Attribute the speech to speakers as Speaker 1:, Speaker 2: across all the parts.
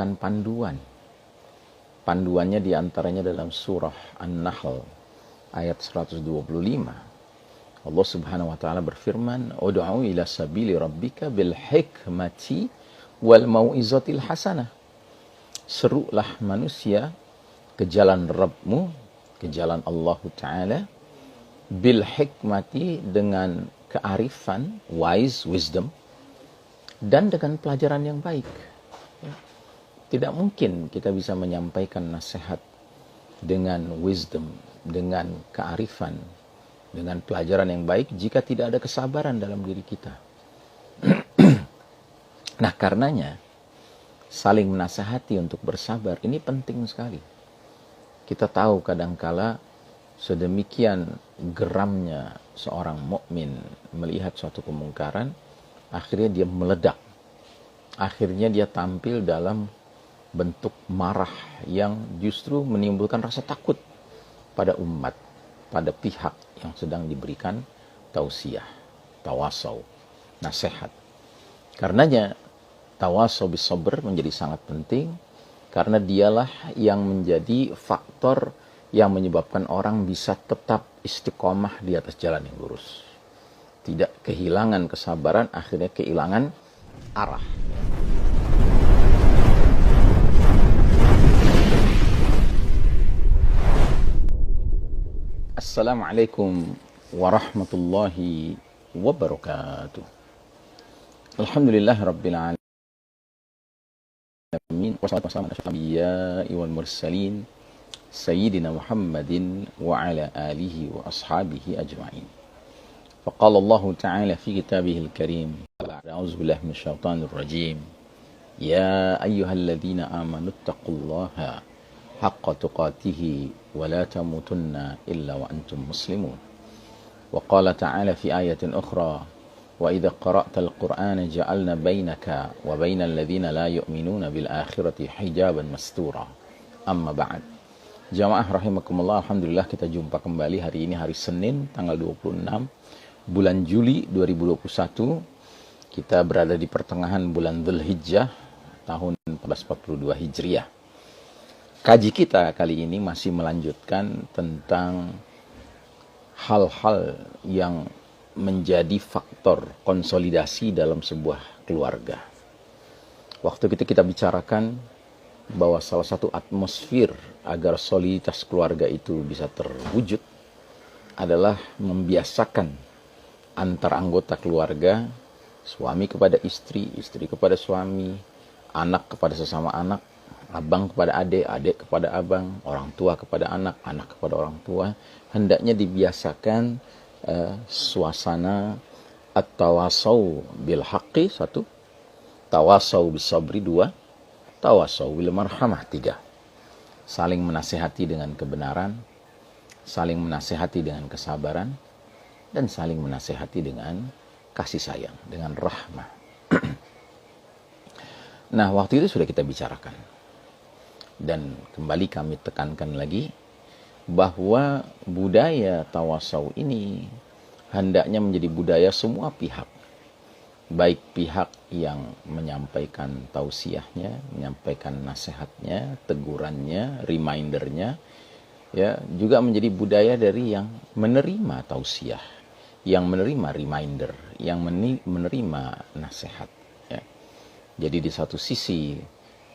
Speaker 1: memberikan panduan. Panduannya diantaranya dalam surah An-Nahl ayat 125. Allah Subhanahu wa taala berfirman, "Ud'u ila sabili rabbika bil hikmati wal mau'izatil hasanah." Serulah manusia ke jalan Rabbmu, ke jalan Allah Ta'ala, bil hikmati, dengan kearifan, wise, wisdom, dan dengan pelajaran yang baik. Tidak mungkin kita bisa menyampaikan nasihat dengan wisdom, dengan kearifan, dengan pelajaran yang baik jika tidak ada kesabaran dalam diri kita. Nah, karenanya saling menasihati untuk bersabar ini penting sekali. Kita tahu kadangkala sedemikian geramnya seorang mukmin melihat suatu kemungkaran, akhirnya dia meledak. Akhirnya dia tampil dalam bentuk marah yang justru menimbulkan rasa takut pada umat, pada pihak yang sedang diberikan tausiah, tawasau, nasihat. Karenanya tawasau bis sabr menjadi sangat penting, karena dialah yang menjadi faktor yang menyebabkan orang bisa tetap istiqomah di atas jalan yang lurus. Tidak kehilangan kesabaran, akhirnya kehilangan arah. Assalamualaikum warahmatullahi wabarakatuh. Alhamdulillahirabbil alamin, wassalatu wassalamu ala asyrofil anbiya'i wal mursalin sayyidina Muhammadin wa ala alihi wa ashabihi ajma'in. Faqala Allah Ta'ala fi kitabihil karim, a'udzu billahi minasyaitonir rajim. Ya ayyuhalladzina amanu taqullaha haqqa tuqatih wa la tamutunna illa wa antum muslimun. Wa qala ta'ala fi ayatin ukhra, wa idza qara'tal qur'ana ja'alna bainaka wa bainal ladzina la yu'minuna bil akhirati hijaban mastura. Amma ba'd. Jamaah rahimakumullah, alhamdulillah kita jumpa kembali hari ini, hari Senin tanggal 26 bulan Juli 2021. Kita berada di pertengahan bulan Dzulhijjah tahun 1442 Hijriah. Kaji kita kali ini masih melanjutkan tentang hal-hal yang menjadi faktor konsolidasi dalam sebuah keluarga. Waktu kita bicarakan bahwa salah satu atmosfer agar soliditas keluarga itu bisa terwujud adalah membiasakan antar anggota keluarga, suami kepada istri, istri kepada suami, anak kepada sesama anak, abang kepada adik, adik kepada abang, orang tua kepada anak, anak kepada orang tua. Hendaknya dibiasakan suasana at-tawasau bil haqqi, satu, tawasau bis sabri, dua, tawasau bil marhamah, tiga. Saling menasihati dengan kebenaran, saling menasihati dengan kesabaran, dan saling menasihati dengan kasih sayang, dengan rahmah. Nah, waktu itu sudah kita bicarakan. Dan kembali kami tekankan lagi bahwa budaya tawasau ini hendaknya menjadi budaya semua pihak. Baik pihak yang menyampaikan tausiahnya, menyampaikan nasihatnya, tegurannya, remindernya, ya, juga menjadi budaya dari yang menerima tausiah, yang menerima reminder, yang menerima nasihat. Ya. Jadi di satu sisi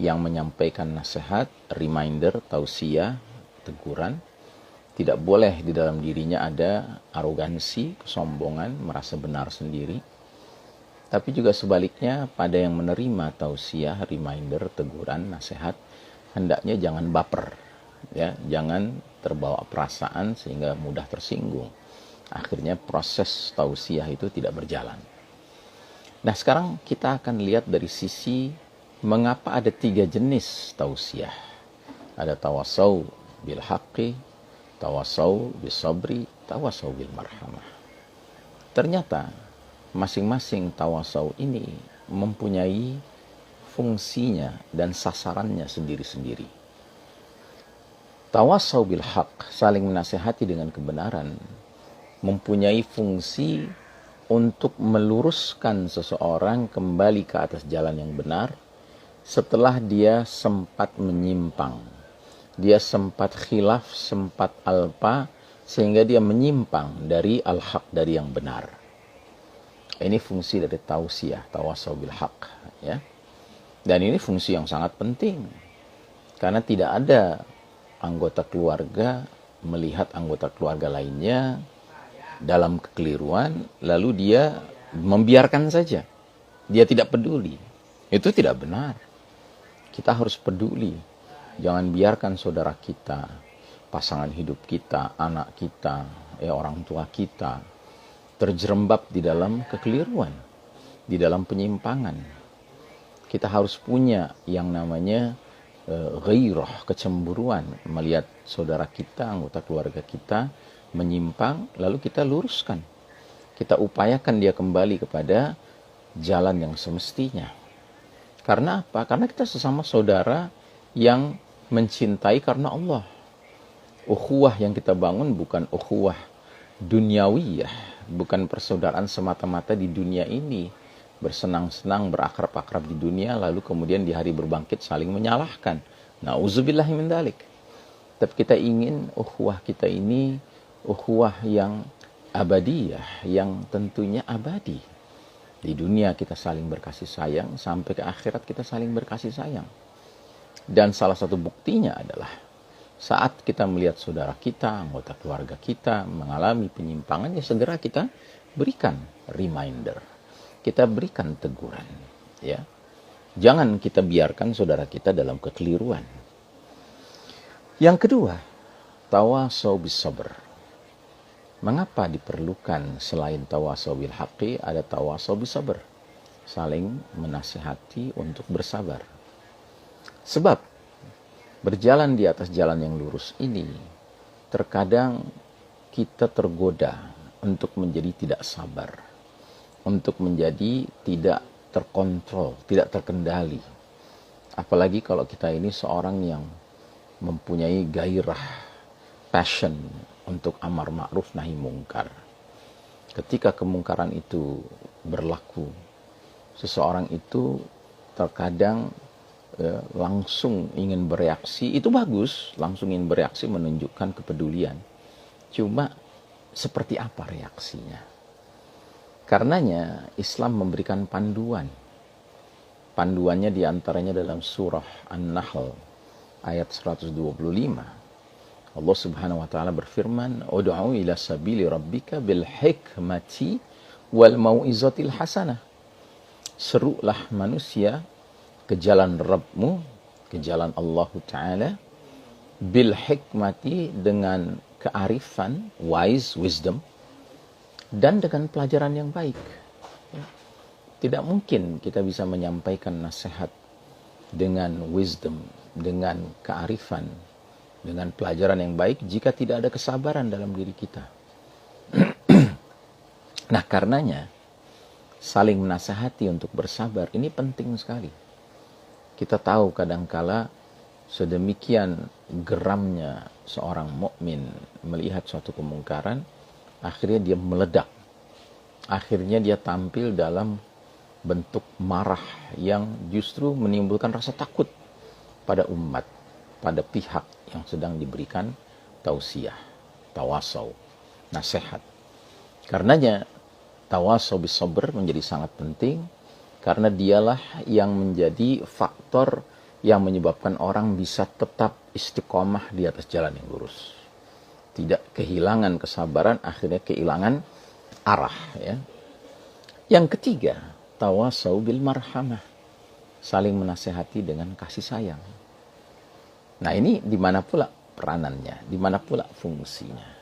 Speaker 1: yang menyampaikan nasihat, reminder, tausiah, teguran, tidak boleh di dalam dirinya ada arogansi, kesombongan, merasa benar sendiri. Tapi juga sebaliknya, pada yang menerima tausiah, reminder, teguran, nasihat, hendaknya jangan baper, ya, jangan terbawa perasaan sehingga mudah tersinggung. Akhirnya proses tausiah itu tidak berjalan. Nah, sekarang kita akan lihat dari sisi mengapa ada tiga jenis tausiah. Ada tawasau bil haqqi, tawasau bis sabri, tawasau bil marhamah. Ternyata masing-masing tawasau ini mempunyai fungsinya dan sasarannya sendiri-sendiri. Tawasau bil haqq, saling menasihati dengan kebenaran, mempunyai fungsi untuk meluruskan seseorang kembali ke atas jalan yang benar setelah dia sempat menyimpang. Dia sempat khilaf, sempat alpa, sehingga dia menyimpang dari al-haq, dari yang benar. Ini fungsi dari tausiyah, tawasau bil haq, ya. Dan ini fungsi yang sangat penting. Karena tidak ada anggota keluarga melihat anggota keluarga lainnya dalam kekeliruan, lalu dia membiarkan saja. Dia tidak peduli. Itu tidak benar. Kita harus peduli. Jangan biarkan saudara kita, pasangan hidup kita, anak kita, orang tua kita, terjerembab di dalam kekeliruan, di dalam penyimpangan. Kita harus punya yang namanya ghairah, kecemburuan, melihat saudara kita, anggota keluarga kita menyimpang, lalu kita luruskan. Kita upayakan dia kembali kepada jalan yang semestinya. Karena apa? Karena kita sesama saudara yang mencintai karena Allah. Ukhuwah yang kita bangun bukan ukhuwah duniawiyah, bukan persaudaraan semata-mata di dunia ini, bersenang-senang, berakrab-akrab di dunia, lalu kemudian di hari berbangkit saling menyalahkan. Nauzubillahi min dzalik. Tapi kita ingin ukhuwah kita ini ukhuwah yang abadiyah, yang tentunya abadi. Di dunia kita saling berkasih sayang, sampai ke akhirat kita saling berkasih sayang. Dan salah satu buktinya adalah saat kita melihat saudara kita, anggota keluarga kita mengalami penyimpangan, ya segera kita berikan reminder. Kita berikan teguran, ya. Jangan kita biarkan saudara kita dalam kekeliruan. Yang kedua, tawasau bis sabr. Mengapa diperlukan selain tawasau bil haqqi ada tawasau bis sabr? Saling menasihati untuk bersabar. Sebab berjalan di atas jalan yang lurus ini, terkadang kita tergoda untuk menjadi tidak sabar, untuk menjadi tidak terkontrol, tidak terkendali. Apalagi kalau kita ini seorang yang mempunyai gairah, passion untuk amar ma'ruf nahi mungkar. Ketika kemungkaran itu berlaku, seseorang itu terkadang langsung ingin bereaksi. Itu bagus, langsung ingin bereaksi menunjukkan kepedulian. Cuma seperti apa reaksinya? Karenanya Islam memberikan panduan. Panduannya diantaranya dalam surah An-Nahl ayat 125. Allah Subhanahu wa taala berfirman, "Ud'u ila sabili rabbika bil hikmati wal mau'izatil hasanah." Serulah manusia ke jalan Rabbmu, ke jalan Allah Ta'ala, bil hikmati, dengan kearifan, wise, wisdom, dan dengan pelajaran yang baik. Tidak mungkin kita bisa menyampaikan nasihat dengan wisdom, dengan kearifan, dengan pelajaran yang baik jika tidak ada kesabaran dalam diri kita. Nah, karenanya saling menasihati untuk bersabar ini penting sekali. Kita tahu kadangkala sedemikian geramnya seorang mukmin melihat suatu kemungkaran, akhirnya dia meledak. Akhirnya dia tampil dalam bentuk marah yang justru menimbulkan rasa takut pada umat, pada pihak yang sedang diberikan tausiah, tawasau, nasihat. Karenanya tawasau bis sabr menjadi sangat penting, karena dialah yang menjadi faktor yang menyebabkan orang bisa tetap istiqomah di atas jalan yang lurus. Tidak kehilangan kesabaran, akhirnya kehilangan arah. Ya. Yang ketiga, tawasau bil marhamah. Saling menasehati dengan kasih sayang. Nah, ini di mana pula peranannya, di mana pula fungsinya.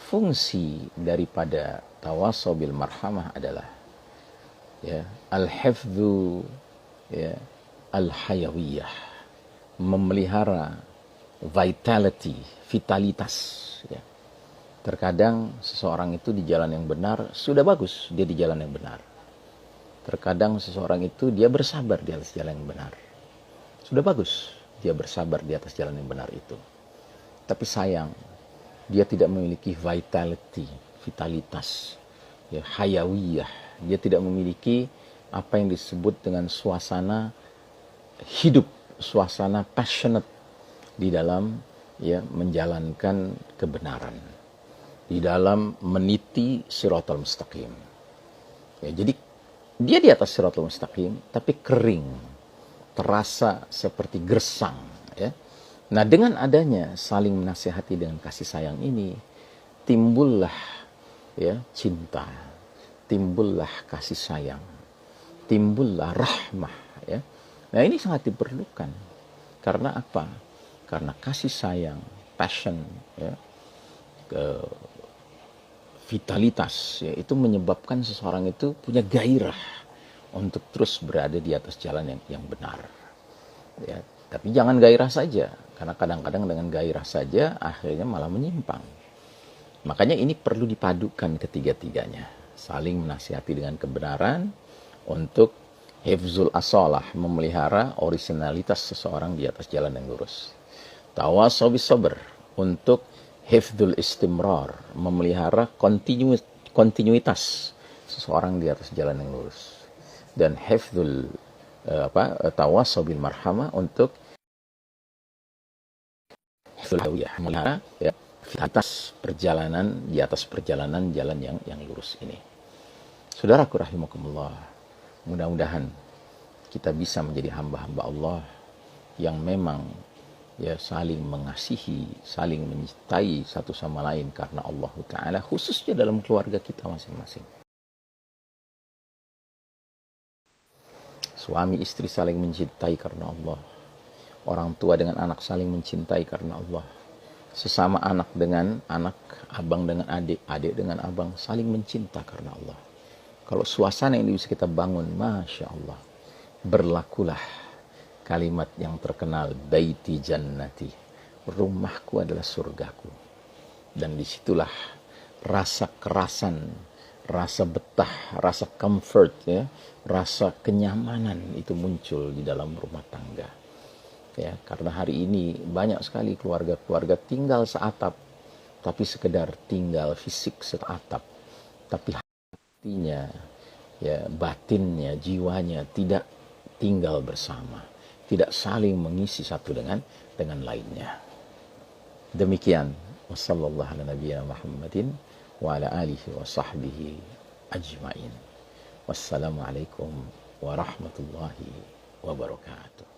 Speaker 1: Fungsi daripada tawasau bil marhamah adalah al-hifdzu, al-hayawiyah, memelihara vitality, vitalitas. Terkadang seseorang itu di jalan yang benar, sudah bagus dia di jalan yang benar. Terkadang seseorang itu dia bersabar di atas jalan yang benar, sudah bagus dia bersabar di atas jalan yang benar itu. Tapi sayang, dia tidak memiliki vitality, vitalitas, hayawiyah. Dia tidak memiliki apa yang disebut dengan suasana hidup suasana passionate di dalam menjalankan kebenaran, di dalam meniti siratal mustaqim. Jadi dia di atas siratal mustaqim tapi kering, terasa seperti gersang. Nah, dengan adanya saling menasihati dengan kasih sayang ini, timbullah cinta, timbullah kasih sayang, timbullah rahmah. Nah, ini sangat diperlukan. Karena apa? Karena kasih sayang, passion, vitalitas, itu menyebabkan seseorang itu punya gairah untuk terus berada di atas jalan yang benar. Tapi jangan gairah saja, karena kadang-kadang dengan gairah saja akhirnya malah menyimpang. Makanya ini perlu dipadukan ketiga-tiganya, saling menasihati dengan kebenaran untuk hifzul asalah, memelihara originalitas seseorang di atas jalan yang lurus. Tawasaw bis sabr, untuk hifdzul istimrar, memelihara kontinuitas seseorang di atas jalan yang lurus. Dan hifdzul tawasaw bil marhamah, untuk hifdzul hawiyah, memelihara atas perjalanan, di atas perjalanan jalan yang lurus ini. Saudaraku rahimakumullah, mudah-mudahan kita bisa menjadi hamba-hamba Allah yang memang saling mengasihi, saling mencintai satu sama lain karena Allah Ta'ala, khususnya dalam keluarga kita masing-masing. Suami istri saling mencintai karena Allah. Orang tua dengan anak saling mencintai karena Allah. Sesama anak dengan anak, abang dengan adik, adik dengan abang, saling mencinta karena Allah. Kalau suasana ini bisa kita bangun, Masya Allah, berlakulah kalimat yang terkenal, baiti jannati, rumahku adalah surgaku. Dan disitulah rasa kerasan, rasa betah, rasa comfort, rasa kenyamanan itu muncul di dalam rumah tangga. Karena hari ini banyak sekali keluarga-keluarga tinggal seatap, tapi sekedar tinggal fisik seatap, tapi hatinya, batinnya, jiwanya tidak tinggal bersama, tidak saling mengisi satu dengan lainnya. Demikian, wassallallahu ala nabiyyina Muhammadin wa ala alihi wa sahbihi ajma'in. Wassalamualaikum warahmatullahi wabarakatuh.